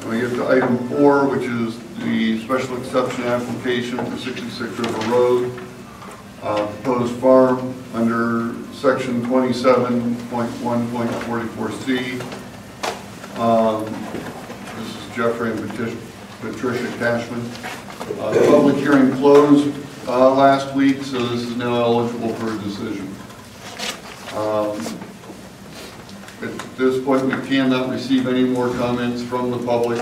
We get to item 4, which is the special exception application for 66 River Road, proposed farm under section 27.1.44C. This is Jeffrey and Patricia Cashman. The public hearing closed last week, so this is now eligible for a decision. At this point, we cannot receive any more comments from the public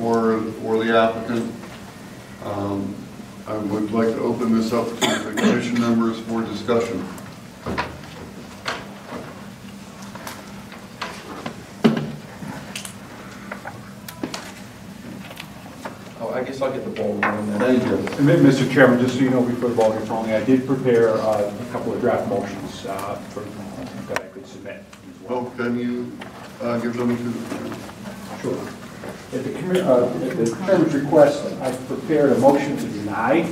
or the applicant. I would like to open this up to the commission members for discussion. I guess I'll get the ball rolling then. Thank you. Mr. Chairman, just so you know before the ball gets rolling, I did prepare a couple of draft motions that I could submit as well. Oh, can you give them to? Sure. At the chairman's request, I've prepared a motion to deny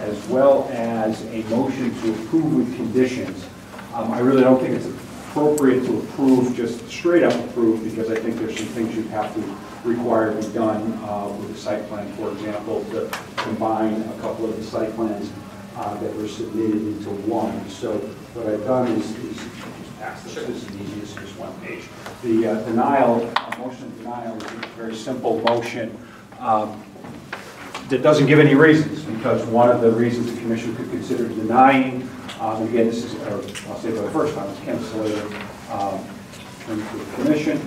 as well as a motion to approve with conditions. I really don't think it's appropriate to approve, just straight up approve, because I think there's some things you'd have to require to be done with the site plan, for example, to combine a couple of the site plans that were submitted into one. So what I've done is just pass this. This is the easiest, just one page. The motion of denial is a very simple motion that doesn't give any reasons, because one of the reasons the commission could consider denying, again, this is, I'll say for the first time, it's cancellated from the commission.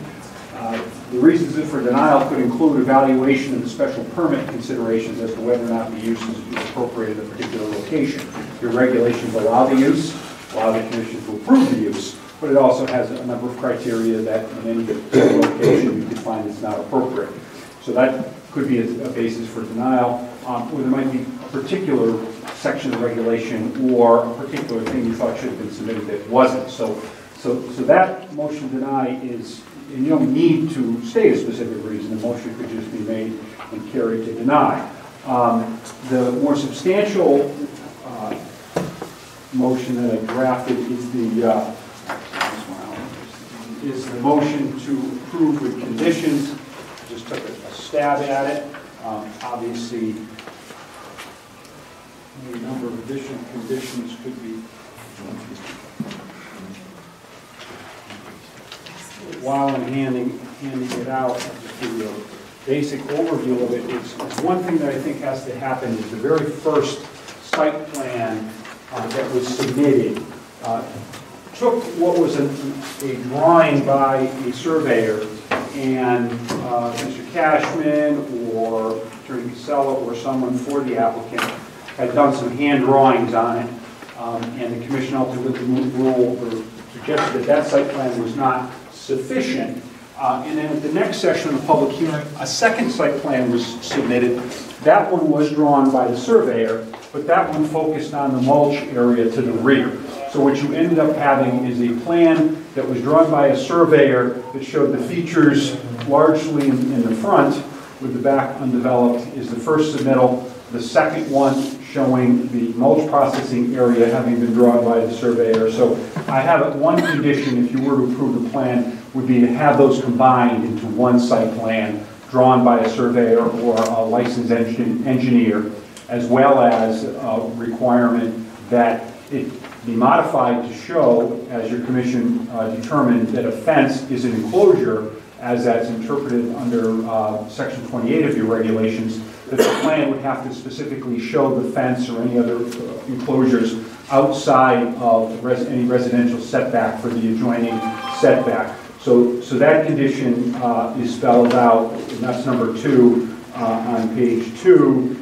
The reasons for denial could include evaluation of the special permit considerations as to whether or not the use is appropriate at a particular location. Your regulations allow the use, allow the commission to approve the use, but it also has a number of criteria that in any particular location you could find it's not appropriate. So that could be a basis for denial, or there might be a particular section of regulation or a particular thing you thought should have been submitted that wasn't. So that motion to deny is, and you don't need to state a specific reason. The motion could just be made and carried to deny. The more substantial motion that I drafted is the motion to approve with conditions. I just took a stab at it. Obviously, a number of additional conditions could be. While I'm handing it out, I'll just give you a basic overview of it. It's one thing that I think has to happen is the very first site plan that was submitted took what was a drawing by a surveyor, and Mr. Cashman or Attorney Casella or someone for the applicant had done some hand drawings on it, and the commission ultimately ruled or suggested that site plan was not sufficient. And then at the next session of the public hearing, a second site plan was submitted. That one was drawn by the surveyor, but that one focused on the mulch area to the rear. So what you ended up having is a plan that was drawn by a surveyor that showed the features largely in the front, with the back undeveloped, is the first submittal. The second one showing the mulch processing area having been drawn by the surveyor. So I have one condition, if you were to approve the plan, would be to have those combined into one site plan drawn by a surveyor or a licensed engineer, as well as a requirement that it be modified to show, as your commission determined, that a fence is an enclosure, as that's interpreted under section 28 of your regulations, that the plan would have to specifically show the fence or any other enclosures outside of any residential setback for the adjoining setback. So that condition is spelled out, and that's number 2 on page 2.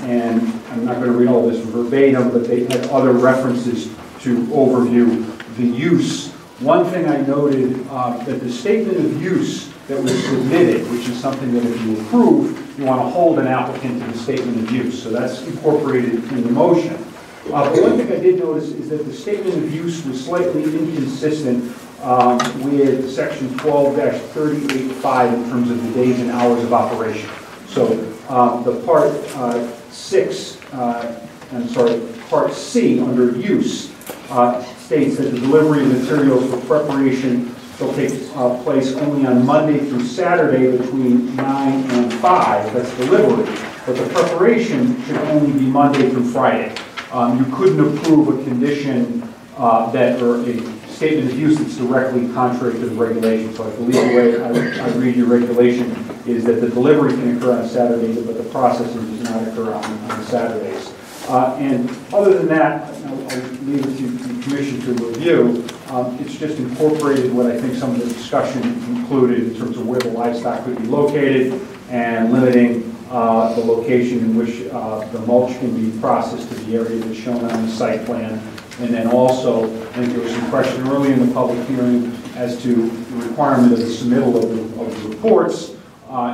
And I'm not going to read all this verbatim, but they had other references to overview the use. One thing I noted, that the statement of use that was submitted, which is something that if you approve, you want to hold an applicant to the statement of use. So that's incorporated in the motion. But one thing I did notice is that the statement of use was slightly inconsistent with section 12-385 in terms of the days and hours of operation. So the part part C under use states that the delivery of materials for preparation shall take place only on Monday through Saturday between 9 and 5, that's delivery. But the preparation should only be Monday through Friday. You couldn't approve a condition that, or a statement of use that's directly contrary to the regulation. So I believe the way I read your regulation is that the delivery can occur on Saturday, but the processing does not occur on Saturdays. And other than that, I'll leave it to the commission to review. It's just incorporated what I think some of the discussion included in terms of where the livestock could be located and limiting the location in which the mulch can be processed to the area that's shown on the site plan. And then also, I think there was some question early in the public hearing as to the requirement of the submittal of the reports.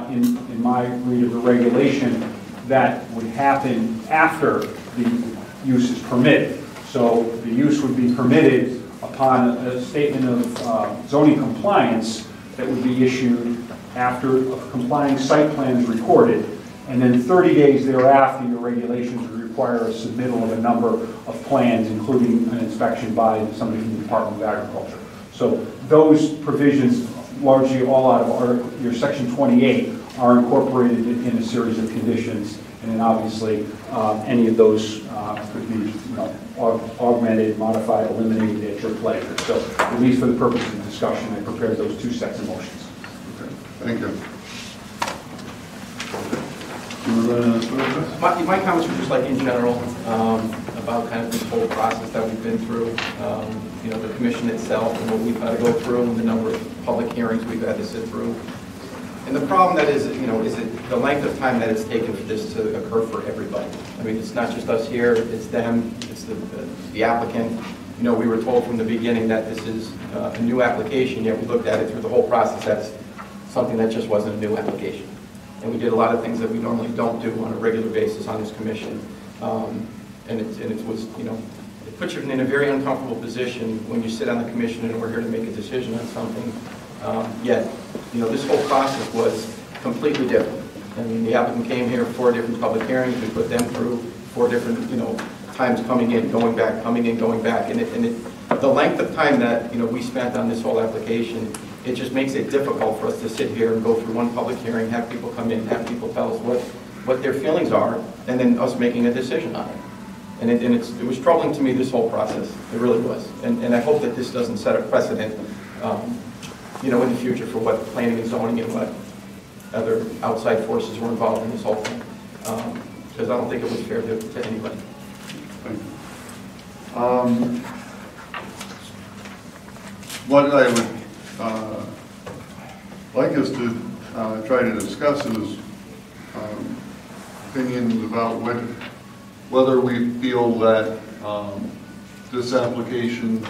In my read of the regulation, that would happen after the use is permitted. So the use would be permitted upon a statement of zoning compliance that would be issued after a complying site plan is recorded. And then 30 days thereafter, your regulations would require a submittal of a number of plans, including an inspection by somebody from the Department of Agriculture. So those provisions, largely all out of your section 28, are incorporated in a series of conditions. And then obviously, any of those could be augmented, modified, eliminated at your pleasure. So at least for the purpose of the discussion, I prepared those two sets of motions. Okay. Thank you. My comments were just like in general about kind of this whole process that we've been through, you know, the commission itself and what we've had to go through and the number of public hearings we've had to sit through. And the problem that is, you know, is the length of time that it's taken for this to occur for everybody. I mean, it's not just us here, it's them, it's the applicant. You know, we were told from the beginning that this is a new application, yet we looked at it through the whole process as something that just wasn't a new application. And we did a lot of things that we normally don't do on a regular basis on this commission. And it was, you know, it puts you in a very uncomfortable position when you sit on the commission and we're here to make a decision on something. Yet, you know, this whole process was completely different. I mean, the applicant came here 4 different public hearings. We put them through 4 different, you know, times coming in, going back, coming in, going back. And the length of time that, you know, we spent on this whole application, it just makes it difficult for us to sit here and go through one public hearing, have people come in, have people tell us what their feelings are, and then us making a decision on it. And it was troubling to me, this whole process. It really was. And I hope that this doesn't set a precedent, you know, in the future for what planning and zoning and what other outside forces were involved in this whole thing. Because I don't think it was fair to anybody. What I would like us to try to discuss is opinions about whether we feel that this application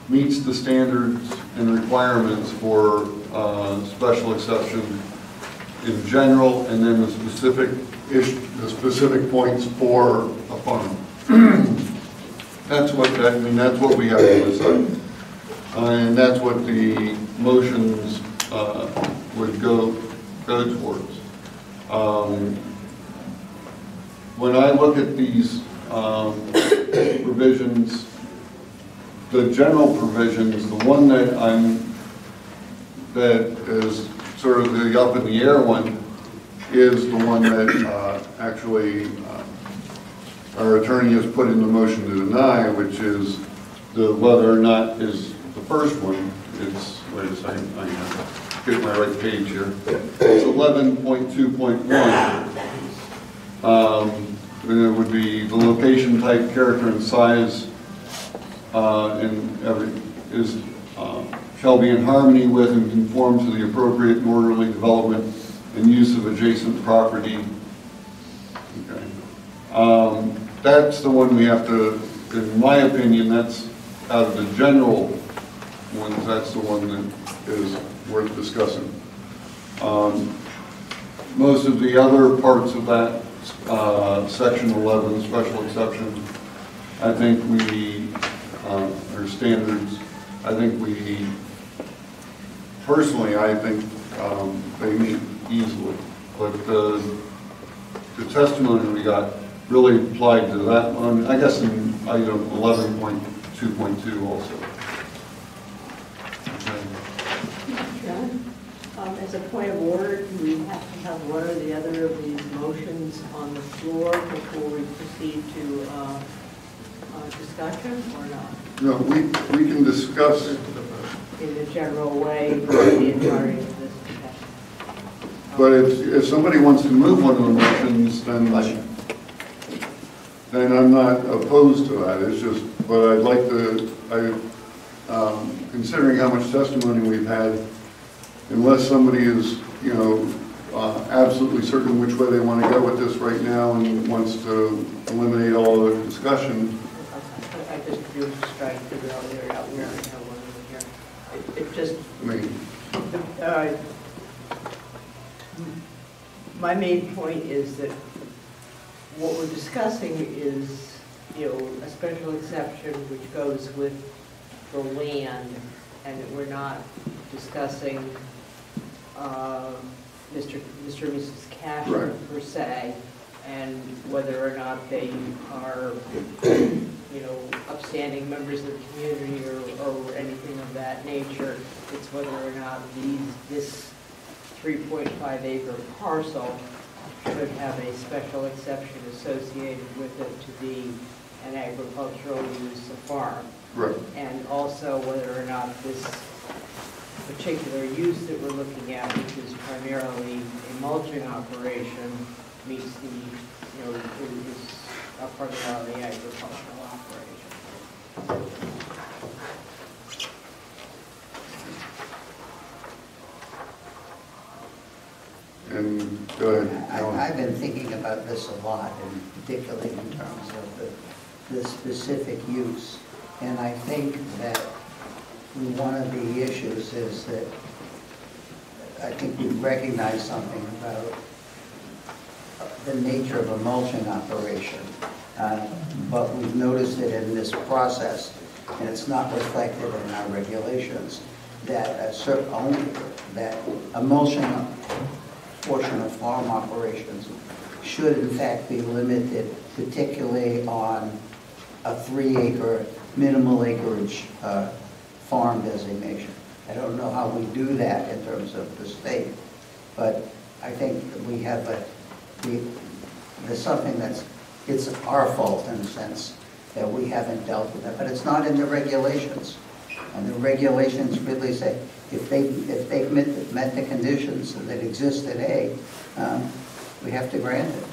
meets the standards and requirements for special exception in general, and then the specific points for a farm. That's what that's what we have to decide, and that's what the motions would go towards. When I look at these provisions, the general provisions, the one that is sort of the up in the air one, is the one that actually our attorney has put in the motion to deny, which is whether or not is the first one. It's, wait a second, I get my right page here. It's 11.2.1. And it would be the location, type, character, and size, shall be in harmony with and conform to the appropriate and orderly development and use of adjacent property. Okay. That's the one we have to, in my opinion, that's out of the general ones, that's the one that is worth discussing. Most of the other parts of that section 11, special exception, I think or standards, I think personally, I think they meet easily. But the testimony we got really applied to that one, I guess in item 11.2.2 also. Okay. As a point of order, do we have to have one or the other of these motions on the floor before we proceed to discussion or not? No, we can discuss, In a general way, the entirety of this discussion. but if somebody wants to move one of the motions, then I'm not opposed to that. It's just, but I'd like to, considering how much testimony we've had, unless somebody is, you know, absolutely certain which way they want to go with this right now and wants to eliminate all the discussion. I just trying to figure out where I have one over here. It just, I mean, my main point is that what we're discussing is, you know, a special exception which goes with the land, and that we're not discussing Mr. and Mrs. Cashman Right. per se, and whether or not they are, you know, upstanding members of the community or anything of that nature. It's whether or not this 3.5 acre parcel should have a special exception associated with it to be an agricultural use, a farm. right. And also whether or not this particular use that we're looking at, which is primarily a mulching operation, meets the, you know, is a part of the agricultural operation. And go ahead, Alan. I've been thinking about this a lot, and particularly in terms of the specific use. And I think that one of the issues is that I think we recognize something about the nature of a mulching operation. But we've noticed it in this process, and it's not reflected in our regulations, that a mulching portion of farm operations should in fact be limited, particularly on a 3-acre minimal acreage farm designation. I don't know how we do that in terms of the state, but I think we have there's something it's our fault in a sense that we haven't dealt with it, but it's not in the regulations. And the regulations really say if they've met the conditions that exist today, we have to grant it.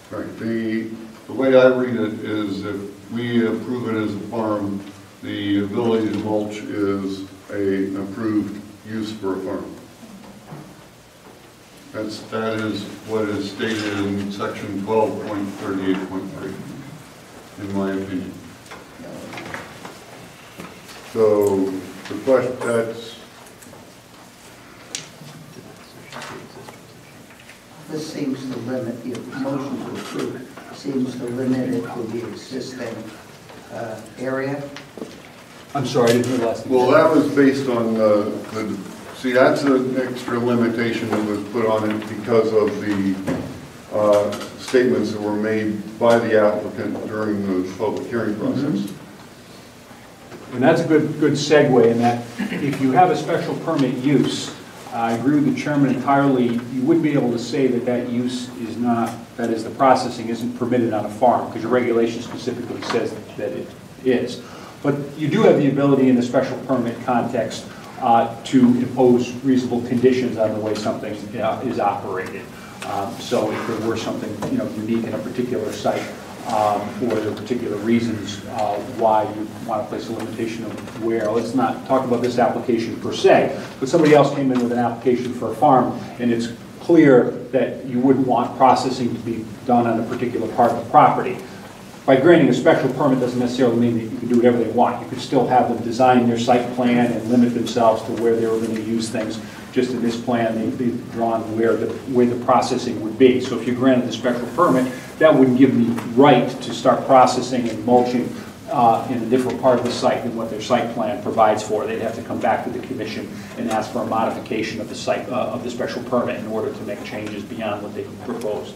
Right. The way I read it is if we approve it as a farm, the ability to mulch is an approved use for a farm. That is what is stated in section 12.38.3, in my opinion. So the question, This seems to limit, the motion to approve seems to limit it to the existing area. I'm sorry, I didn't hear the last thing. well, that was based on see, that's an extra limitation that was put on it because of the statements that were made by the applicant during the public hearing process. And that's a good segue in that if you have a special permit use, I agree with the chairman entirely, you wouldn't be able to say that that use is not, that is the processing isn't permitted on a farm because your regulation specifically says that it is. But you do have the ability in the special permit context to impose reasonable conditions on the way something is operated. So if there were something unique in a particular site, or there are particular reasons why you want to place a limitation of where. Let's not talk about this application per se, but somebody else came in with an application for a farm, and it's clear that you wouldn't want processing to be done on a particular part of the property. By granting a special permit doesn't necessarily mean that you can do whatever they want. You could still have them design their site plan and limit themselves to where they were going to use things. Just in this plan, they've drawn where the processing would be. So if you granted the special permit, that wouldn't give them the right to start processing and mulching in a different part of the site than what their site plan provides for. They'd have to come back to the commission and ask for a modification of the site of the special permit in order to make changes beyond what they proposed.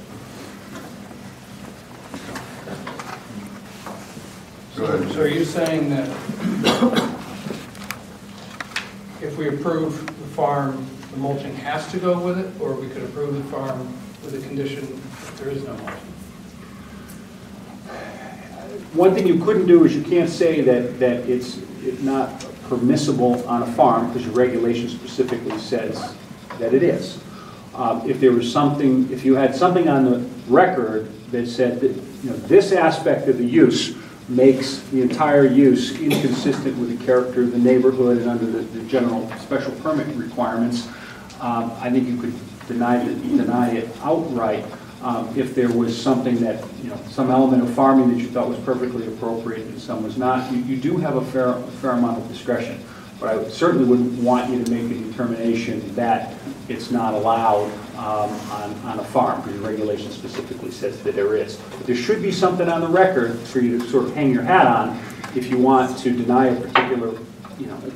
Go ahead. So are you saying that we approve the farm, the mulching has to go with it, or we could approve the farm with a condition that there is no mulching. One thing you couldn't do is you can't say that it's not permissible on a farm, because your regulation specifically says that it is. If there was something, if you had something on the record that said that, you know, this aspect of the use makes the entire use inconsistent with the character of the neighborhood and under the general special permit requirements, I think you could deny it outright. If there was something that, you know, some element of farming that you thought was perfectly appropriate and some was not, you do have a fair amount of discretion. But I certainly wouldn't want you to make a determination that it's not allowed on a farm, because the regulation specifically says that there is. But there should be something on the record for you to sort of hang your hat on if you want to deny a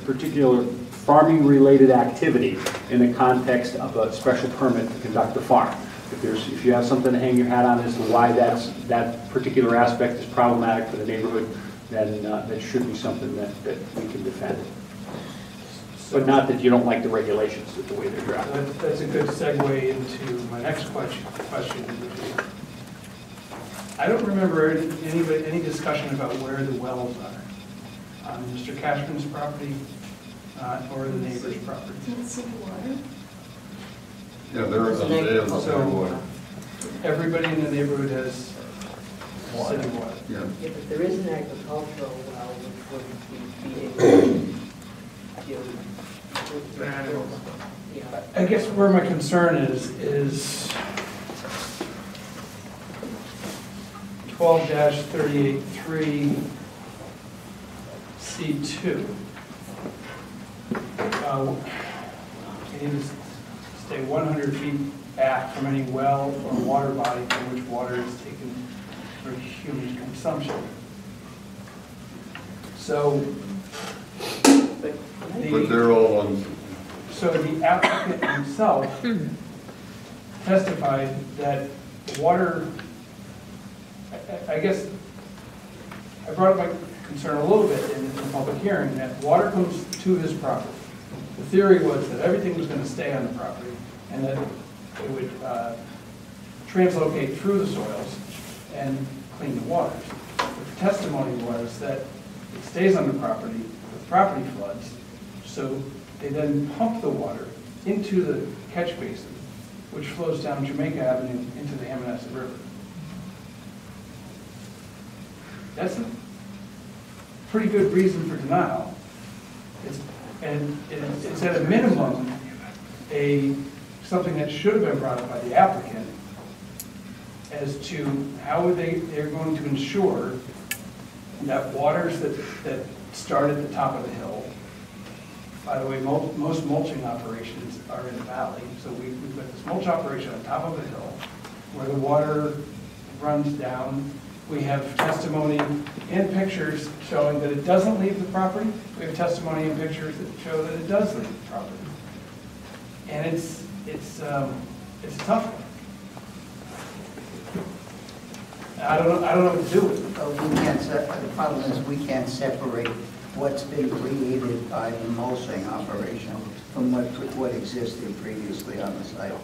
particular farming-related activity in the context of a special permit to conduct a farm. If you have something to hang your hat on as to why that particular aspect is problematic for the neighborhood, then that should be something that we can defend. But not that you don't like the regulations, the way they're drafted. That's a good segue into my next question. I don't remember any discussion about where the wells are. On Mr. Cashman's property or the neighbor's property. City water? Yeah, there is city water. Everybody in the neighborhood has city water. Yeah. Yeah, but there is an agricultural well which would be feeding, you know, yeah. I guess where my concern is 12-383 C2. You need to stay 100 feet back from any well or water body from which water is taken for human consumption. So, But they're all on. so the applicant himself testified that water, I guess, I brought up my concern a little bit in the public hearing, that water comes to his property. The theory was that everything was going to stay on the property and that it would translocate through the soils and clean the waters. But the testimony was that it stays on the property floods, so they then pump the water into the catch basin, which flows down Jamaica Avenue into the Hammonasset River. That's a pretty good reason for denial. It's at a minimum something that should have been brought up by the applicant as to how they're going to ensure that waters that start at the top of the hill. By the way, most mulching operations are in the valley, so we've got this mulch operation on top of the hill where the water runs down. We have testimony and pictures showing that it doesn't leave the property. We have testimony and pictures that show that it does leave the property. And it's a tough one. I don't know what to do with it. But the problem is we can't separate what's been created by the mulching operation from what existed previously on the site.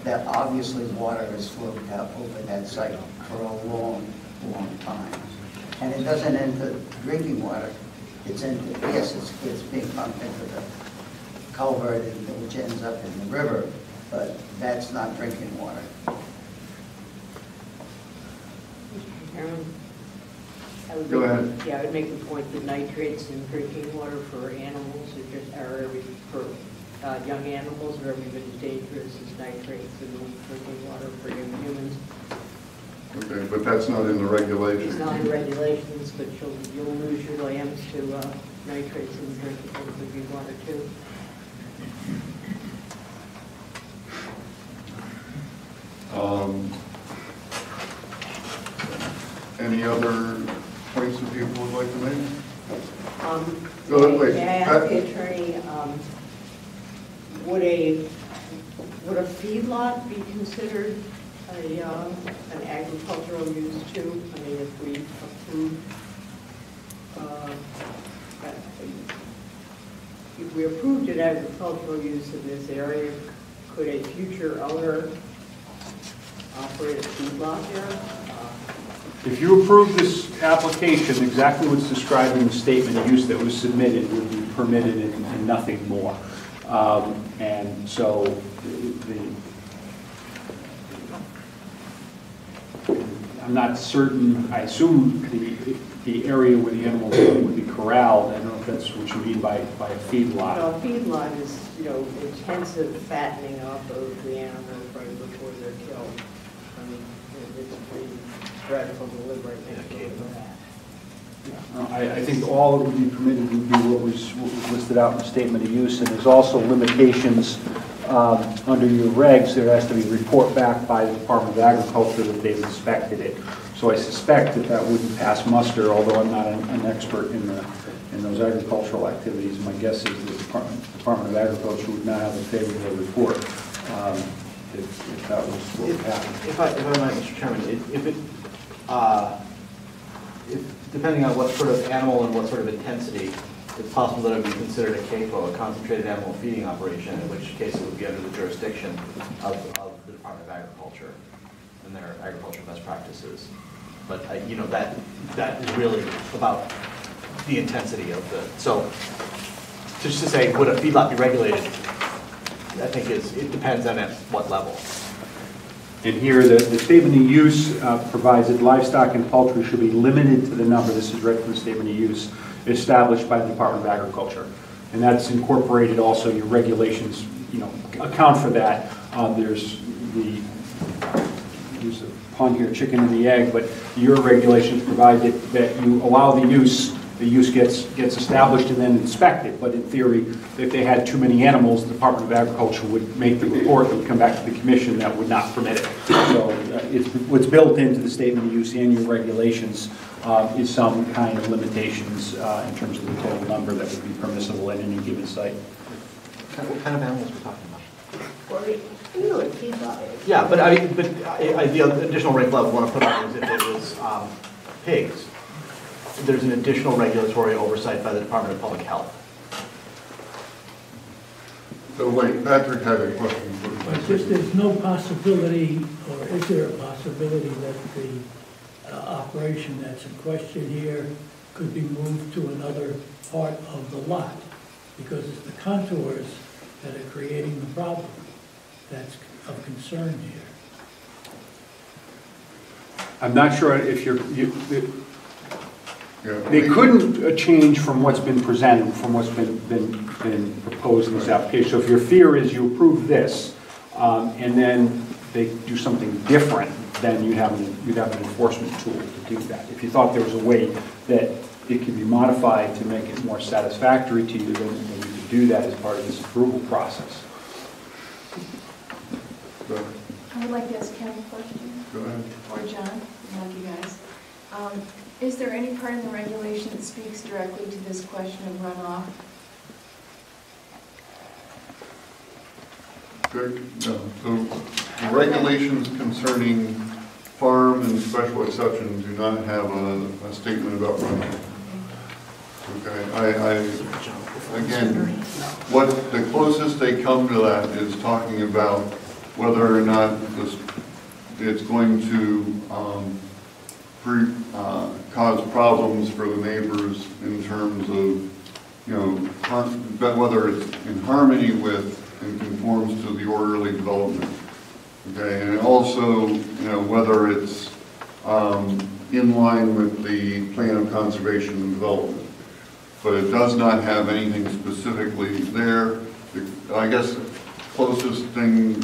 That obviously water has flowed out over that site for a long time. And it doesn't enter drinking water. It's being pumped into the culvert which ends up in the river, but that's not drinking water. Go ahead. Yeah, I would make the point that nitrates in drinking water for animals for young animals are every bit as dangerous as nitrates in drinking water for young humans. Okay, but that's not in the regulations. It's not in the regulations, but you'll lose your lambs to nitrates in drinking water too. Any other points that people would like to make? Wait. May I ask the attorney, would a feedlot be considered an agricultural use too? I mean, if we approve if we approved an agricultural use in this area, could a future owner operate a feedlot there? If you approve this application, exactly what's described in the statement of use that was submitted would be permitted and nothing more. And so I'm not certain, I assume the area where the animals would be corralled, I don't know if that's what you mean by a feedlot. No, a feedlot is, intensive fattening up of the animals right before they're killed. I mean, it's pretty dreadful deliberate nature of that. I think all that would be permitted would be what was listed out in the statement of use, and there's also limitations under your regs. There has to be a report back by the Department of Agriculture that they've inspected it. So I suspect that wouldn't pass muster, although I'm not an expert in those agricultural activities. My guess is the Department of Agriculture would not have a favorable report if that was what happened. If I might, Mr. Chairman, if depending on what sort of animal and what sort of intensity, it's possible that it would be considered a CAFO, a concentrated animal feeding operation, in which case it would be under the jurisdiction of the Department of Agriculture and their agricultural best practices. But that is really about the intensity of the. So just to say, would a feedlot be regulated? I think it depends on at what level. And here, the statement of use provides that livestock and poultry should be limited to the number, this is read from the statement of use, established by the Department of Agriculture. And that's incorporated also, your regulations, account for that. There's a pun here, chicken and the egg, but your regulations provide that you allow the use gets established and then inspected. But in theory, if they had too many animals, the Department of Agriculture would make the report that would come back to the commission that would not permit it. So what's built into the statement of use and your regulations is some kind of limitations in terms of the total number that would be permissible at any given site. What kind of animals are we talking about? Well, a feedlot. Yeah, but the additional reg level I want to put on is if it was pigs. There's an additional regulatory oversight by the Department of Public Health. So wait, Patrick had a question. It's just there's no possibility, or is there a possibility that the operation that's in question here could be moved to another part of the lot? Because it's the contours that are creating the problem that's of concern here. I'm not sure if they couldn't change from what's been presented, from what's been proposed in this application. So if your fear is you approve this, and then they do something different, then you'd have an enforcement tool to do that. If you thought there was a way that it could be modified to make it more satisfactory to you, then you could do that as part of this approval process. I would like to ask Ken a question. Go ahead. Or John, like you guys. Is there any part in the regulation that speaks directly to this question of runoff? Good. No. So the regulations concerning farm and special exceptions do not have a statement about runoff. Okay. Again, what the closest they come to that is talking about whether or not it's going to cause problems for the neighbors in terms of, whether it's in harmony with and conforms to the orderly development. Okay, and also, whether it's in line with the plan of conservation and development. But it does not have anything specifically there. I guess the closest thing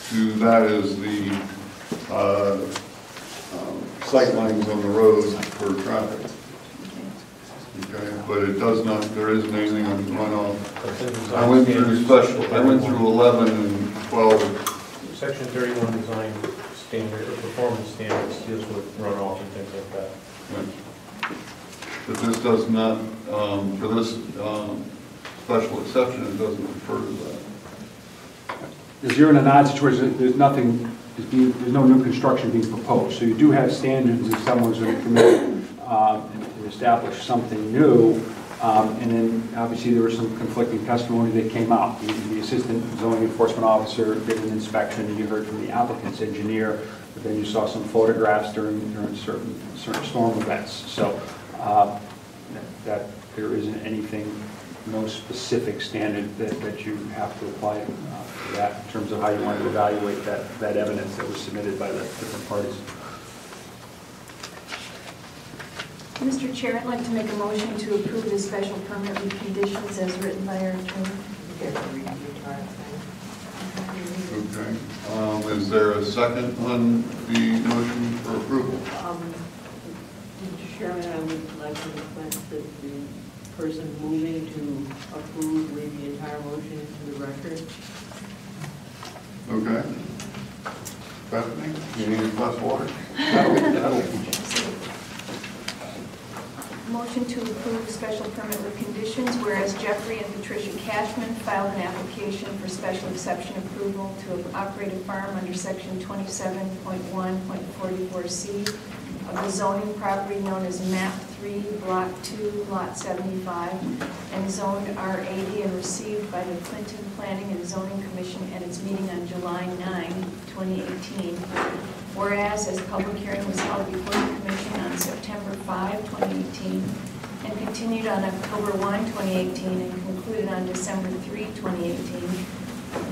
to that is the sight lines on the road for traffic. Okay, but it does not, there isn't anything on runoff. I went through 11 and 12. Section 31 design standard or performance standards deals with runoff and things like that. Right. But this does not, for this special exception, it doesn't refer to that. Because you're in an odd situation, there's no new construction being proposed. So you do have standards if someone's going to commit and establish something new. And then, obviously, there was some conflicting testimony that came out. The assistant zoning enforcement officer did an inspection, and you heard from the applicant's engineer, but then you saw some photographs during certain storm events. So that there isn't anything, no specific standard that you have to apply to that in terms of how you want to evaluate that evidence that was submitted by the different parties. Mr. Chair, I'd like to make a motion to approve the special permit with conditions as written by our attorney. Okay. Is there a second on the motion for approval? Mr. Chairman, I would like to request that the person moving to approve read the entire motion into the record. Okay. Bethany, you need a glass of water? That'll teach. Motion to approve the special permit with conditions, whereas Jeffrey and Patricia Cashman filed an application for special exception approval to operate a farm under section 27.1.44C of the zoning property known as map 3, block 2, lot 75, and zoned R80 and received by the Clinton Planning and Zoning Commission at its meeting on July 9, 2018. Whereas, as public hearing was held before the Commission on September 5, 2018, and continued on October 1, 2018, and concluded on December 3, 2018,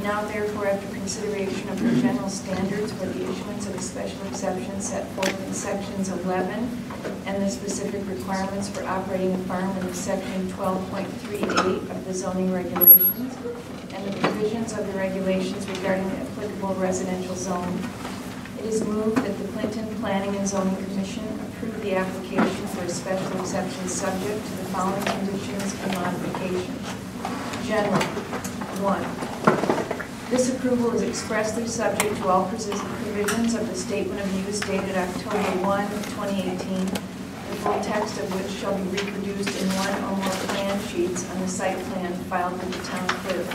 now therefore, after consideration of the general standards for the issuance of a special exception set forth in sections 11 and the specific requirements for operating a farm in section 12.38 of the zoning regulations, and the provisions of the regulations regarding the applicable residential zone, it is moved that the Clinton Planning and Zoning Commission approve the application for a special exception subject to the following conditions and modifications. General. 1. This approval is expressly subject to all provisions of the Statement of Use dated October 1, 2018, the full text of which shall be reproduced in one or more plan sheets on the site plan filed with the town clerk.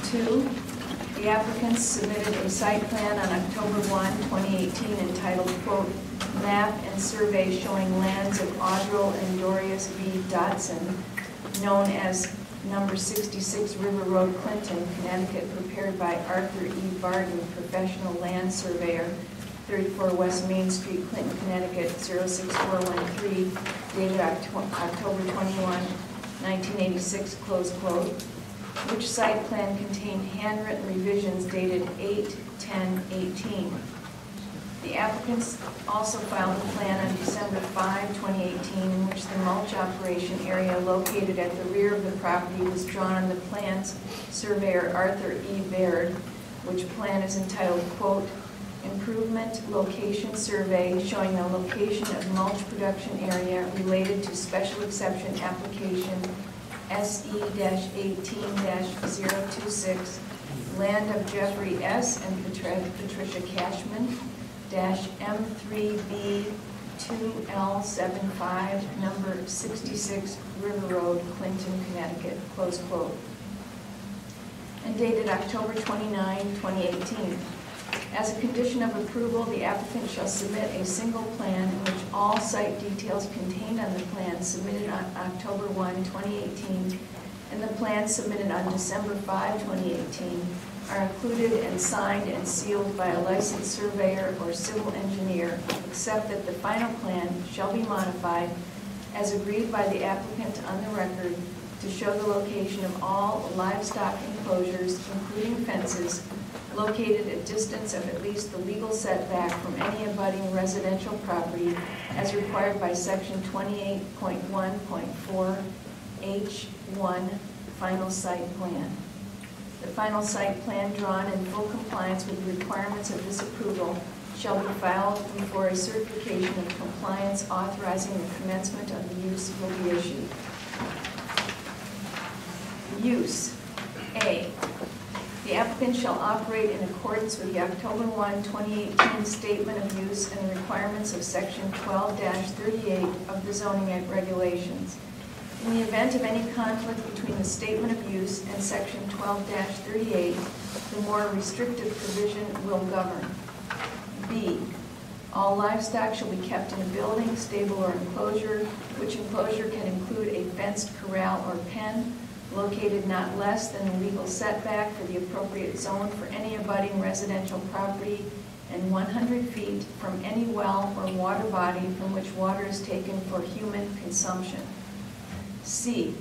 2. The applicants submitted a site plan on October 1, 2018 entitled, quote, Map and Survey Showing Lands of Audrell and Dorius B. Dotson, known as number 66 River Road, Clinton, Connecticut, prepared by Arthur E. Barton, professional land surveyor, 34 West Main Street, Clinton, Connecticut, 06413, dated October 21, 1986, close quote, which site plan contained handwritten revisions dated 8/10/18. The applicants also filed a plan on December 5, 2018, in which the mulch operation area located at the rear of the property was drawn on the plans surveyor Arthur E. Baird, which plan is entitled, quote, Improvement Location Survey showing the location of mulch production area related to special exception application SE-18-026, land of Jeffrey S. and Patricia Cashman, M3B2L75, number 66 River Road, Clinton, Connecticut, close quote, and dated October 29, 2018. As a condition of approval, the applicant shall submit a single plan in which all site details contained on the plan submitted on October 1, 2018, and the plan submitted on December 5, 2018, are included and signed and sealed by a licensed surveyor or civil engineer, except that the final plan shall be modified as agreed by the applicant on the record to show the location of all livestock enclosures, including fences, located at distance of at least the legal setback from any abutting residential property as required by section 28.1.4 H1 final site plan. The final site plan drawn in full compliance with the requirements of this approval shall be filed before a certification of compliance authorizing the commencement of the use will be issued. Use. A. The applicant shall operate in accordance with the October 1, 2018 Statement of Use and the requirements of Section 12-38 of the zoning regulations. In the event of any conflict between the Statement of Use and Section 12-38, the more restrictive provision will govern. B. All livestock shall be kept in a building, stable, or enclosure, which enclosure can include a fenced corral or pen, located not less than the legal setback for the appropriate zone for any abutting residential property and 100 feet from any well or water body from which water is taken for human consumption. C,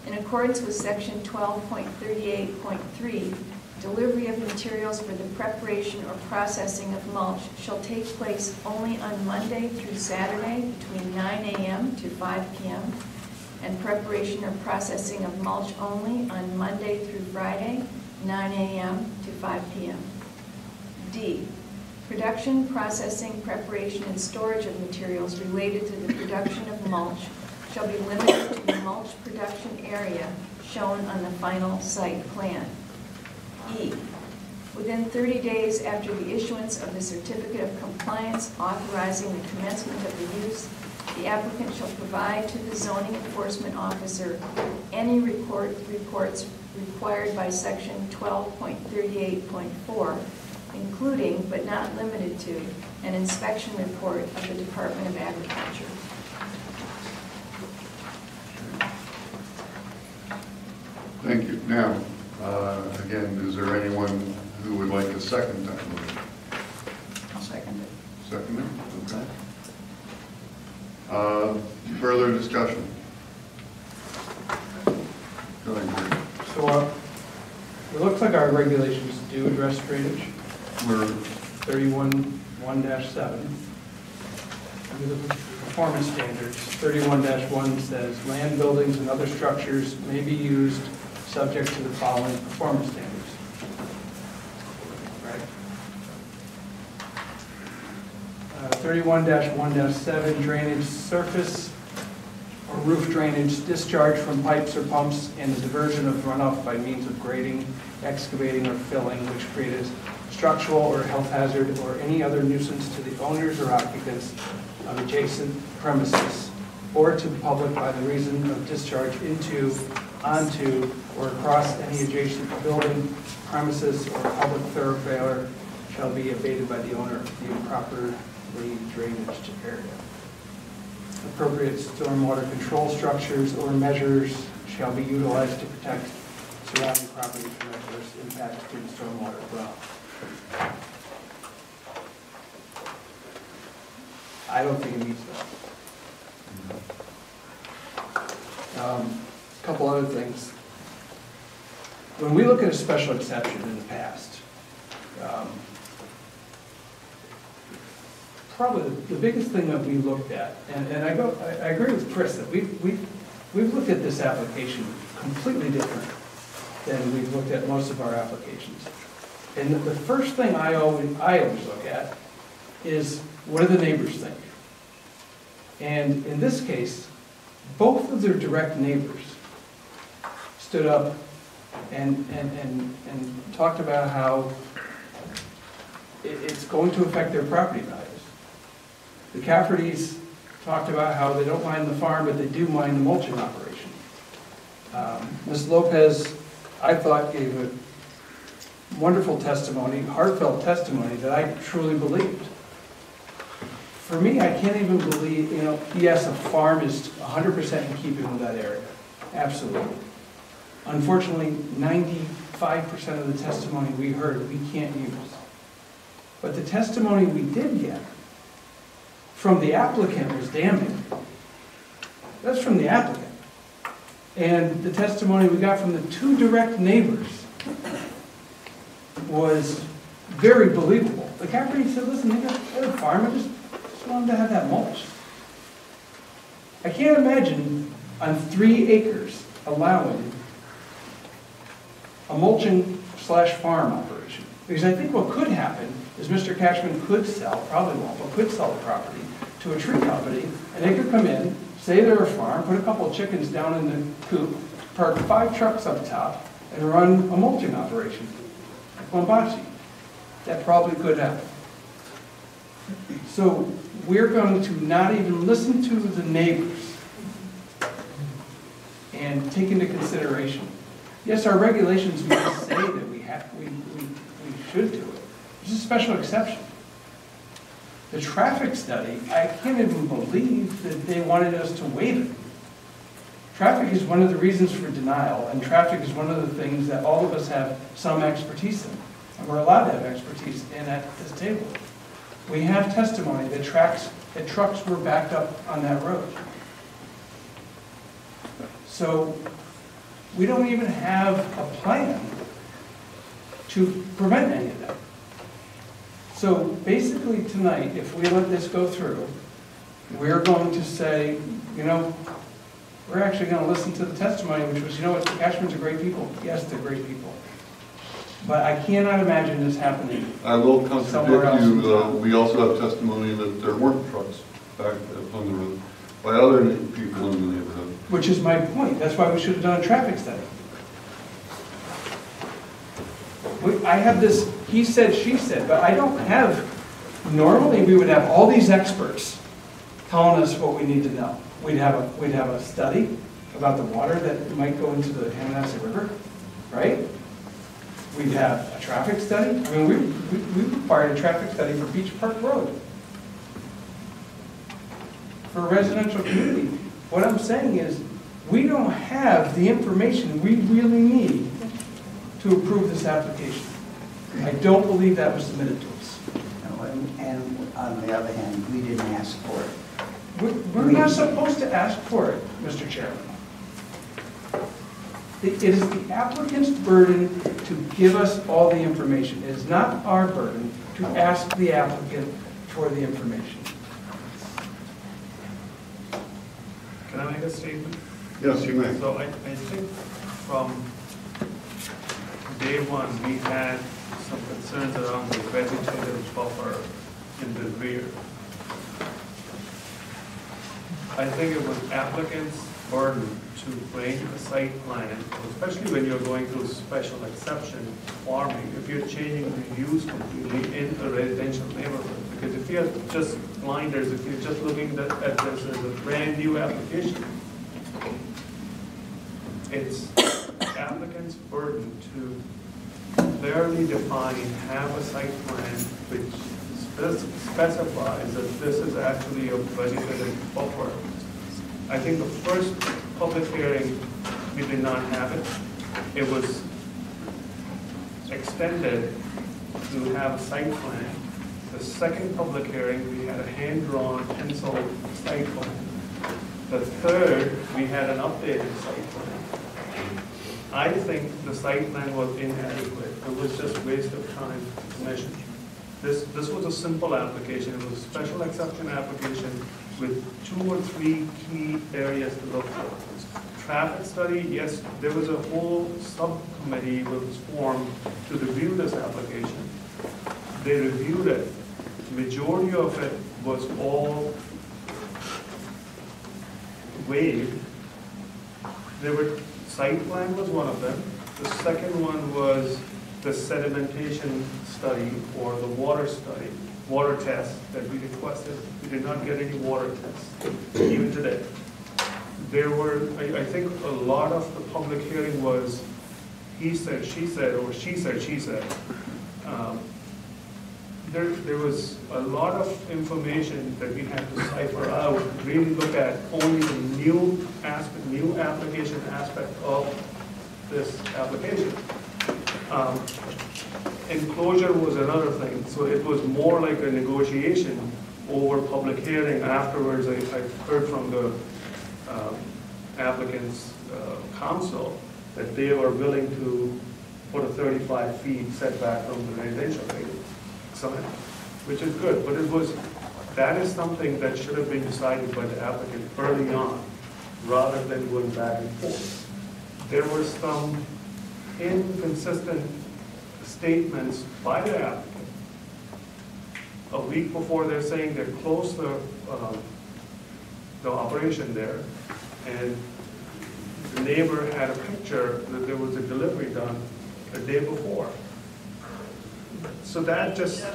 in accordance with section 12.38.3, delivery of materials for the preparation or processing of mulch shall take place only on Monday through Saturday between 9 a.m. to 5 p.m. and preparation or processing of mulch only on Monday through Friday, 9 a.m. to 5 p.m. D, production, processing, preparation, and storage of materials related to the production of mulch shall be limited to the mulch production area shown on the final site plan. E, within 30 days after the issuance of the certificate of compliance authorizing the commencement of the use, the applicant shall provide to the zoning enforcement officer any reports required by section 12.38.4, including but not limited to an inspection report of the Department of Agriculture. Thank you. Now, again, is there anyone who would like to second that motion? I'll second it. Second it? Okay. Further discussion? Go ahead, Gary. So it looks like our regulations do address drainage. We're 31-1-7. Under the performance standards, 31-1 says land buildings and other structures may be used subject to the following performance standards. Right? 31-1-7, drainage surface or roof drainage, discharge from pipes or pumps, and the diversion of runoff by means of grading, excavating, or filling, which create a structural or health hazard or any other nuisance to the owners or occupants of adjacent premises or to the public by the reason of discharge into, onto, or across any adjacent building, premises, or public thoroughfare shall be abated by the owner of the improperly drainaged area. Appropriate stormwater control structures or measures shall be utilized to protect surrounding property from adverse impacts to the stormwater runoff. I don't think it meets that. A couple other things. When we look at a special exception in the past, probably the biggest thing that we looked at, and I agree with Chris that we've looked at this application completely different than we've looked at most of our applications. And the first thing I always look at is, what do the neighbors think? And in this case, both of their direct neighbors stood up and talked about how it's going to affect their property values. The Caffertys talked about how they don't mind the farm, but they do mind the mulching operation. Ms. Lopez, I thought, gave a wonderful testimony, heartfelt testimony that I truly believed. For me, I can't even believe, yes, a farm is 100% in keeping with that area. Absolutely. Unfortunately, 95% of the testimony we heard, we can't use. But the testimony we did get from the applicant was damning. That's from the applicant. And the testimony we got from the two direct neighbors was very believable. The Cafferty said, listen, they got a farm, I just want them to have that mulch. I can't imagine on 3 acres allowing a mulching/farm operation. Because I think what could happen is Mr. Cashman could sell, probably won't, but could sell the property to a tree company, and they could come in, say they're a farm, put a couple of chickens down in the coop, park 5 trucks up top, and run a mulching operation. Bombachi. That probably could happen. So we're going to not even listen to the neighbors and take into consideration. Yes, our regulations may say that we should do it. It's a special exception. The traffic study, I can't even believe that they wanted us to waive it. Traffic is one of the reasons for denial, and traffic is one of the things that all of us have some expertise in, and we're allowed to have expertise in at this table. We have testimony that trucks were backed up on that road. So we don't even have a plan to prevent any of that. So basically tonight, if we let this go through, we're going to say, you know, we're actually going to listen to the testimony, which was, you know what, Cashman's are great people. Yes, they're great people. But I cannot imagine this happening. I will Somewhere else contradict in you, town. we also have testimony that there weren't trucks back on the road by other people in the neighborhood. Which is my point. That's why we should have done a traffic study. I have this he said, she said, but I don't have, normally we would have all these experts telling us what we need to know. We'd have a study about the water that might go into the Hammonasset River, right? We'd have a traffic study. I mean, we required a traffic study for Beach Park Road for a residential community. What I'm saying is, we don't have the information we really need to approve this application. I don't believe that was submitted to us. No, and on the other hand, we didn't ask for it. We're not supposed to ask for it, Mr. Chairman. It is the applicant's burden to give us all the information. It is not our burden to ask the applicant for the information. Can I make a statement? Yes, you may. So I think from day one, we had some concerns around the vegetative buffer in the rear. I think it was applicant's burden to bring a site plan, especially when you're going through special exception farming, if you're changing the use completely in a residential neighborhood. Because if you're just blinders, if you're just looking at this as a brand new application, it's applicant's burden to clearly define, have a site plan which specifies that this is actually a vegetative buffer. I think the first public hearing, we did not have it. It was extended to have a site plan. The second public hearing, we had a hand-drawn pencil site plan. The third, we had an updated site plan. I think the site plan was inadequate. It was just a waste of time for the commission. This was a simple application. It was a special exception application with 2 or 3 key areas to look for. Traffic study, yes, there was a whole subcommittee that was formed to review this application. They reviewed it. Majority of it was all waived. There were, site plan was one of them. The second one was the sedimentation study or the water study, water test that we requested. We did not get any water tests, even today. There were, I think a lot of the public hearing was he said, she said, or she said, she said. There was a lot of information that we had to cipher out, really look at only the new aspect, new application aspect of this application. Enclosure was another thing, so it was more like a negotiation over public hearing. Afterwards, I heard from the applicant's counsel that they were willing to put a 35 feet setback from the residential sign, which is good, but that is something that should have been decided by the applicant early on, rather than going back and forth. There were some inconsistent statements by the applicant. A week before, they're saying they're close to the operation there, and the neighbor had a picture that there was a delivery done the day before. So that just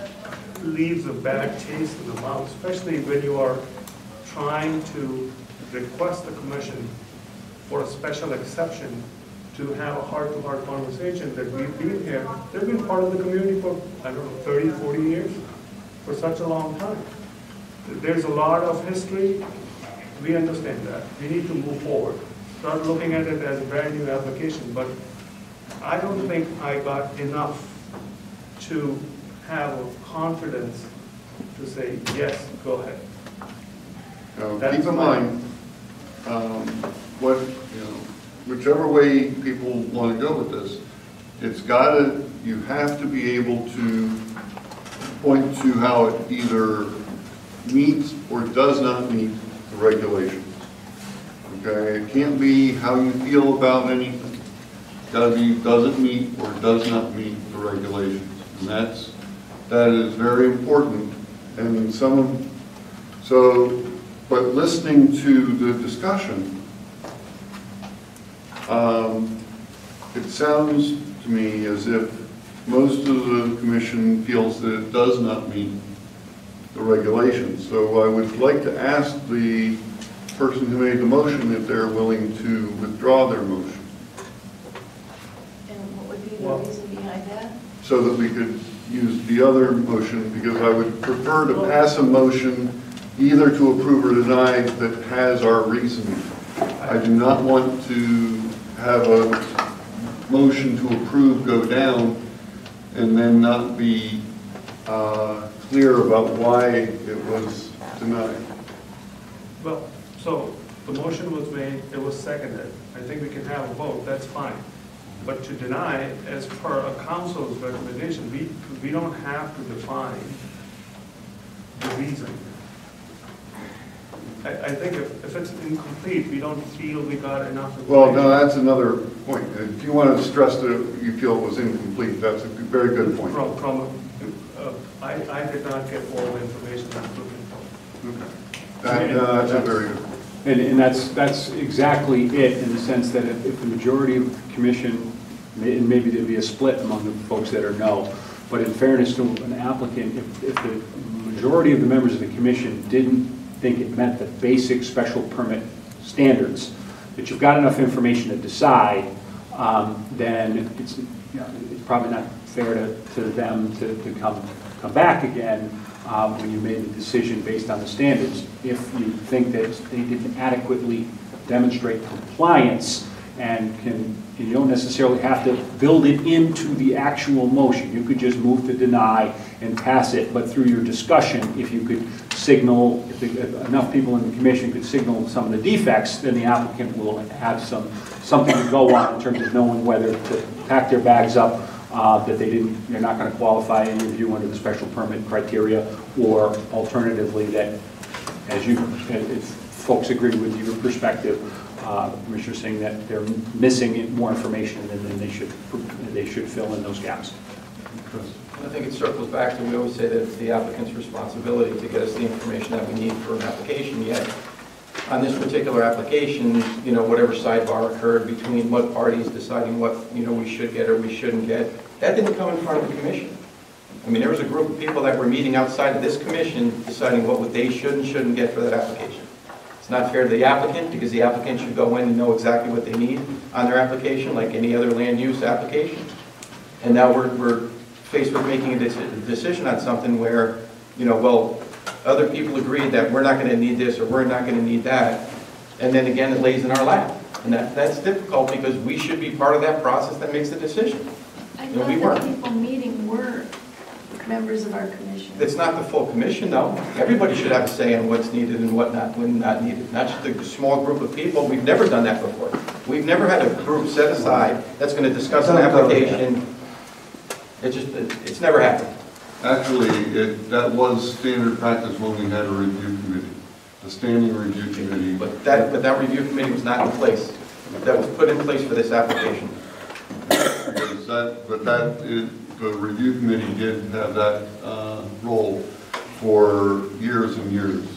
leaves a bad taste in the mouth, especially when you are trying to request the commission for a special exception to have a heart-to-heart conversation that we've been here. They've been part of the community for, I don't know, 30, 40 years, for such a long time. there's a lot of history. We understand that. We need to move forward. Start looking at it as a brand new application, but I don't think I got enough to have a confidence to say, yes, go ahead. Keep in mind, whichever way people want to go with this, you have to be able to point to how it either meets or does not meet the regulations. Okay, it can't be how you feel about anything. It's got to be, does it meet or does not meet the regulations? And that is very important. And but listening to the discussion, it sounds to me as if most of the commission feels that it does not meet the regulations. So I would like to ask the person who made the motion if they're willing to withdraw their motion, And what would be the reason behind that? so that we could use the other motion, because I would prefer to pass a motion either to approve or deny that has our reasoning. I do not want to have a motion to approve go down and then not be clear about why it was denied. Well, so the motion was made, it was seconded. I think we can have a vote, that's fine. But to deny, as per a council's recommendation, we don't have to define the reason. I think if it's incomplete, we don't feel we got enough information. Well, no, that's another point. If you want to stress that you feel it was incomplete, that's a very good point. I did not get all the information I was looking for. Okay. That's a very good. And that's exactly it, in the sense that if the majority of the commission, and maybe there'd be a split among the folks that are no, but in fairness to an applicant, if the majority of the members of the commission didn't think it met the basic special permit standards, that you've got enough information to decide, then it's probably not fair to them to come back again when you made the decision based on the standards. If you think that they didn't adequately demonstrate compliance, and you don't necessarily have to build it into the actual motion. You could just move to deny and pass it, but through your discussion, if you could signal, if enough people in the commission could signal some of the defects, then the applicant will have something to go on in terms of knowing whether to pack their bags up, that they're not going to qualify in review under the special permit criteria, or alternatively that, if folks agree with your perspective, Commissioner saying that they're missing more information, and then they should fill in those gaps. I think it circles back to, we always say that it's the applicant's responsibility to get us the information that we need for an application, yet on this particular application, whatever sidebar occurred between what parties deciding what, we should get or we shouldn't get, that didn't come in front of the commission. I mean, there was a group of people that were meeting outside of this commission deciding what they should and shouldn't get for that application. It's not fair to the applicant, because the applicant should go in and know exactly what they need on their application, like any other land use application. And now we're faced with making a decision on something where, other people agreed that we're not going to need this or we're not going to need that. And then again, it lays in our lap. And that's difficult, because we should be part of that process that makes the decision. I thought the people meeting were members of our commission. It's not the full commission, though. Everybody should have a say on what's needed and what not needed. Not just a small group of people. We've never done that before. We've never had a group set aside that's going to discuss an application. It's never happened. Actually, that was standard practice when we had a review committee, a standing review committee. But that review committee was not in place. That was put in place for this application. The review committee did have that role for years and years.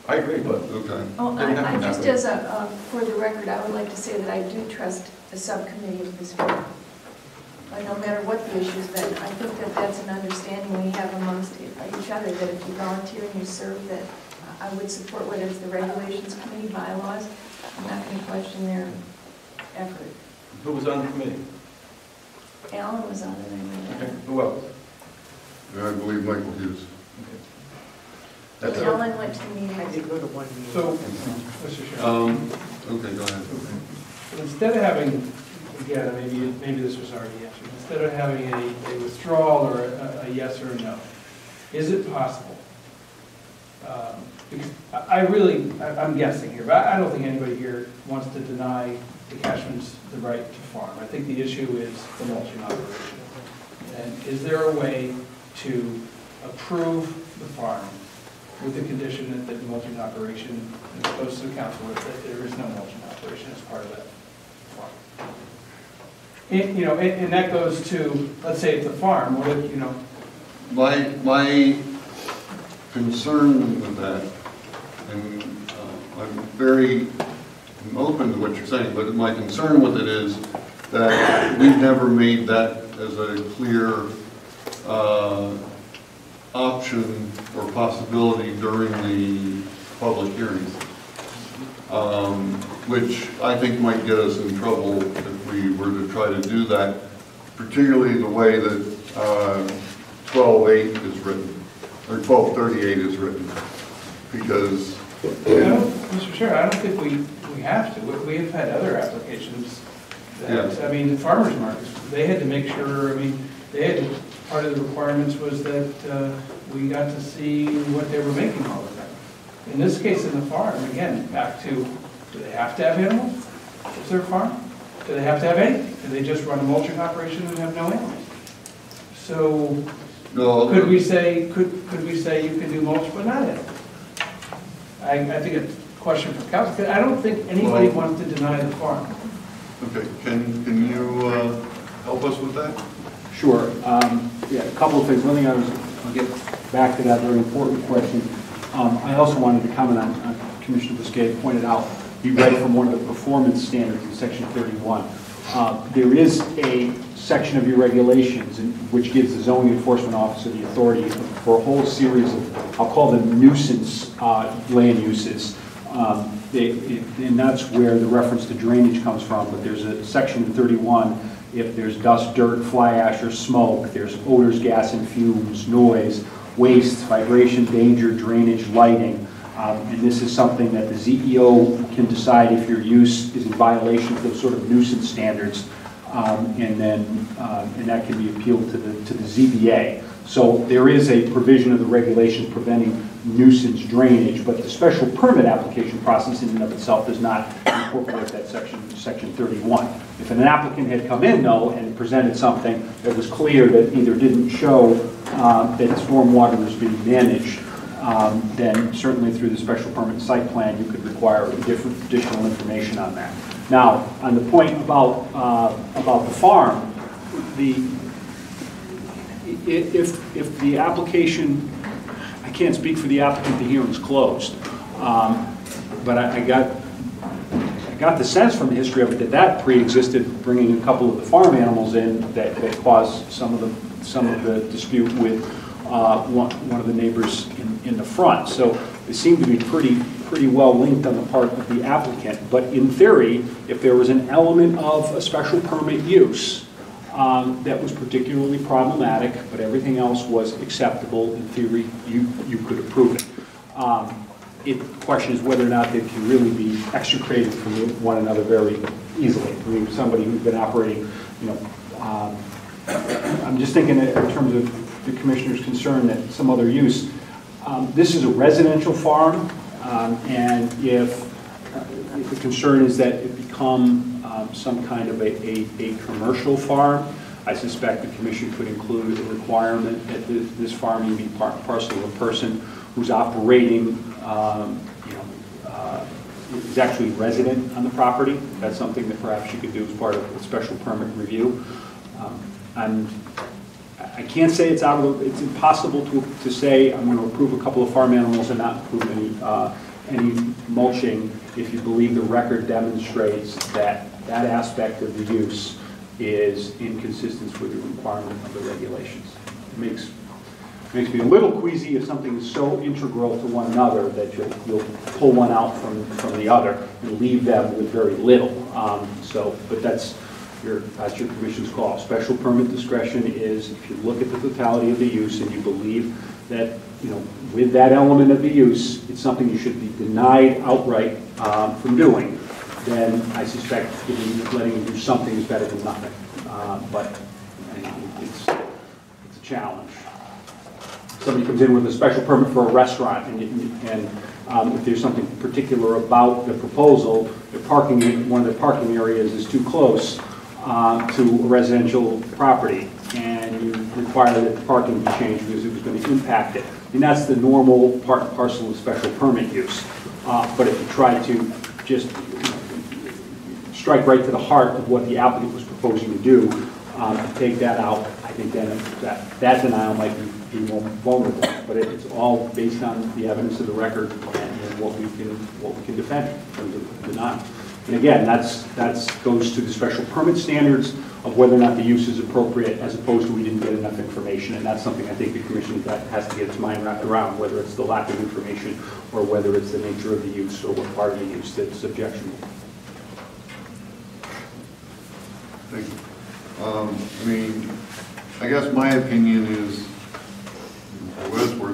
I agree, but okay. Oh, I just for the record, I would like to say that I do trust the subcommittee of this group. No matter what the issues, but I think that that's an understanding we have amongst each other, that if you volunteer and you serve, that I would support whether it's the regulations committee, bylaws. I'm not going to question their effort. Who was on the committee? Alan was on it, I know that. Okay. Who else? I believe Michael Hughes. That's Ellen went to the meeting. I did go to one meeting. So, Mr. Chairman, Okay, go ahead. instead of having, again, maybe this was already answered, instead of having a withdrawal or a yes or a no, is it possible? Because I'm guessing here, but I don't think anybody here wants to deny the Cashmans the right to farm. I think the issue is the mulching operation. And is there a way to approve the farm with the condition that the mulching operation, as opposed to the council, that there is no mulching operation as part of that farm? And that goes to, let's say it's a farm, or, My concern with that, and I'm open to what you're saying, but my concern with it is that we've never made that as a clear option or possibility during the public hearing, which I think might get us in trouble if we were to try to do that, particularly the way that 12.8 is written, or 1238 is written, because... Mr. Chair, I don't think we have to. We have had other applications that, Yeah. the farmers markets, they had to make sure, part of the requirements was that we got to see what they were making all the time. In this case, in the farm, again, back to, do they have to have animals? Is there a farm? Do they have to have anything? Do they just run a mulching operation and have no animals? So, No, could we say you can do mulch but not animals? I think it's a question for council, because I don't think anybody wants to deny the farm. okay, can you help us with that? Sure. Yeah, a couple of things. One thing I'll get back to that very important question. I also wanted to comment on Commissioner Bousquet pointed out, he read from one of the performance standards in Section 31. There is a section of your regulations which gives the zoning enforcement officer the authority for a whole series of, I'll call them nuisance land uses. And that's where the reference to drainage comes from. But there's a section in 31, if there's dust, dirt, fly ash, or smoke, there's odors, gas, and fumes, noise, waste, vibration, danger, drainage, lighting. And this is something that the ZEO can decide if your use is in violation of those sort of nuisance standards, and that can be appealed to the ZBA. So there is a provision of the regulations preventing nuisance drainage, but the special permit application process in and of itself does not incorporate that section 31. If an applicant had come in, though, and presented something that was clear that either didn't show that stormwater was being managed, then certainly through the special permit site plan, you could require additional information on that. Now, on the point about the farm, if the application, I can't speak for the applicant, the hearing's closed, but I got the sense from the history of it that pre-existed bringing a couple of the farm animals in that caused some of the dispute with one of the neighbors in the front. So they seem to be pretty well linked on the part of the applicant. But in theory, if there was an element of a special permit use that was particularly problematic, but everything else was acceptable, in theory, you could approve it. The question is whether or not they can really be extricated from one another very easily. I mean, somebody who's been operating, I'm just thinking in terms of the commissioner's concern that some other use. This is a residential farm, and if the concern is that it become some kind of a commercial farm, I suspect the commission could include a requirement that this farming be parcel of a person who's operating, is actually resident on the property. That's something that perhaps you could do as part of a special permit review. I can't say it's it's impossible to say I'm going to approve a couple of farm animals and not approve any mulching if you believe the record demonstrates that aspect of the use is in consistence with the requirement of the regulations. It makes me a little queasy if something is so integral to one another that you'll pull one out from the other and leave them with very little. But that's that's your commission's call. Special permit discretion is if you look at the totality of the use and you believe that, with that element of the use, it's something you should be denied outright from doing, then I suspect letting you do something is better than nothing. But it's a challenge. Somebody comes in with a special permit for a restaurant, and if there's something particular about the proposal, one of the parking areas is too close to a residential property, and you require that the parking be changed because it was going to impact it. And that's the normal part and parcel of special permit use. But if you try to just strike right to the heart of what the applicant was proposing to do, and take that out, I think then that denial might be more vulnerable. But it's all based on the evidence of the record and what we can defend in terms of denial. And again, that goes to the special permit standards of whether or not the use is appropriate, as opposed to we didn't get enough information. And that's something I think the commission has to get its mind wrapped around, whether it's the lack of information or whether it's the nature of the use or what part of the use that's objectionable. Thank you. I guess my opinion is,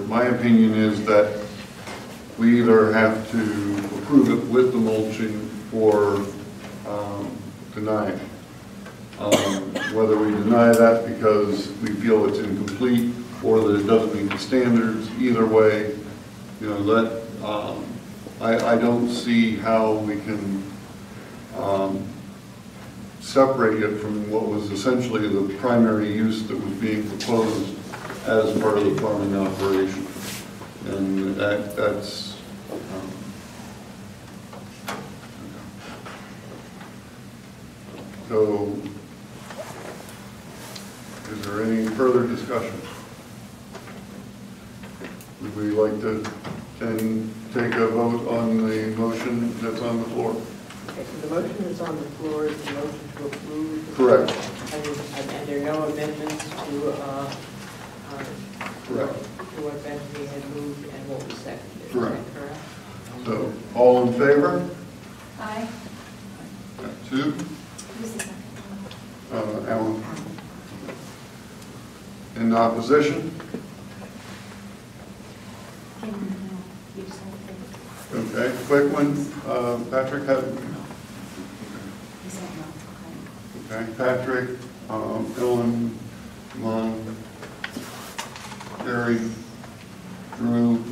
my opinion is that we either have to approve it with the mulching or deny it. Whether we deny that because we feel it's incomplete or that it doesn't meet the standards, either way, I don't see how we can separate it from what was essentially the primary use that was being proposed as part of the farming operation. And that's so. Is there any further discussion? Would we like to then take a vote on the motion that's on the floor? Okay, so the motion that's on the floor is the motion to approve. Correct. And there are no amendments to Correct. to what Bethany had moved and what was seconded. Correct. Is that correct? So, all in favor? Aye. Two. Who's the second? Alan. In opposition? You said that. Okay, quick one. Patrick had. You said no. Okay, Patrick, Ellen, Mon, Gary, Drew.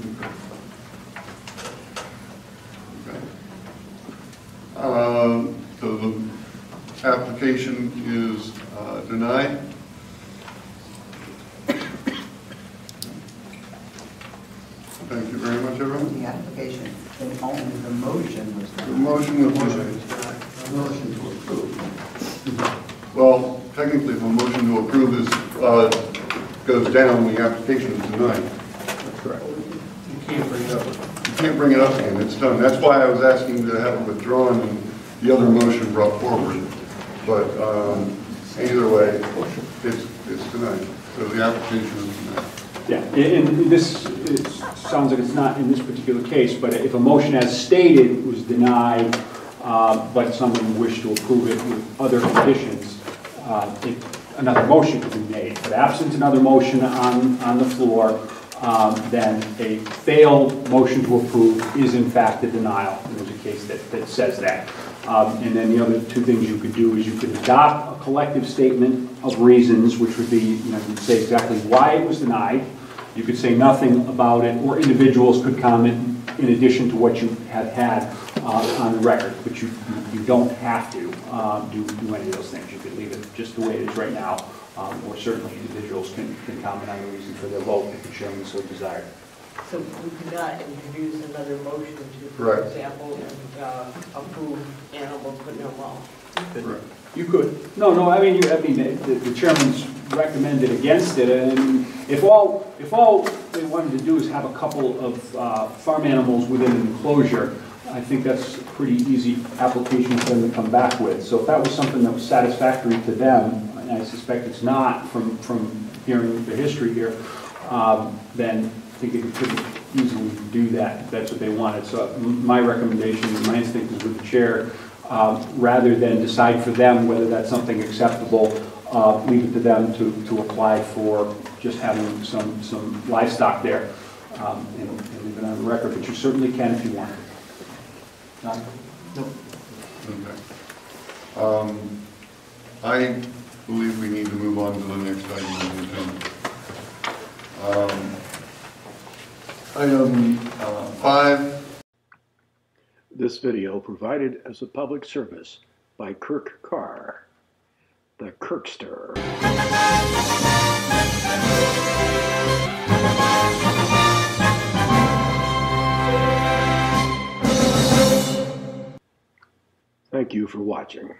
Okay. So the application is denied. Thank you very much, everyone. The application, only the motion was The denied. motion was denied. The motion to approve. Well, technically, if a motion to approve is, goes down, the application is denied. That's correct. You can't bring it up. You can't bring it up again, it's done. That's why I was asking to have it withdrawn and the other motion brought forward. But either way, it's denied. So the application is denied. Yeah, and this sounds like it's not in this particular case, but if a motion as stated was denied, but someone wished to approve it with other conditions, another motion could be made. But absent another motion on the floor, then a failed motion to approve is in fact a denial. There's a case that says that. And then the other two things you could do is you could adopt a collective statement of reasons, which would be, you'd say exactly why it was denied. You could say nothing about it, or individuals could comment in addition to what you have had on the record, but you don't have to do any of those things. You could leave it just the way it is right now, or certainly individuals can comment on the reason for their vote if the chairman so desired. So we could not introduce another motion to, for Correct. example, approve animals but no mulch. Correct. You could. No, I mean, the chairman's recommended against it, and if all they wanted to do is have a couple of farm animals within an enclosure, I think that's a pretty easy application for them to come back with. So if that was something that was satisfactory to them, and I suspect it's not from hearing the history here, then I think they could easily do that if that's what they wanted. So my recommendation, my instinct is with the chair, rather than decide for them whether that's something acceptable, leave it to them to apply for just having some livestock there, and leave it on the record, but you certainly can if you want. John? Nope. Okay. I believe we need to move on to the next item on the agenda. Item 5. This video provided as a public service by Kirk Carr, the Kirkster. Thank you for watching.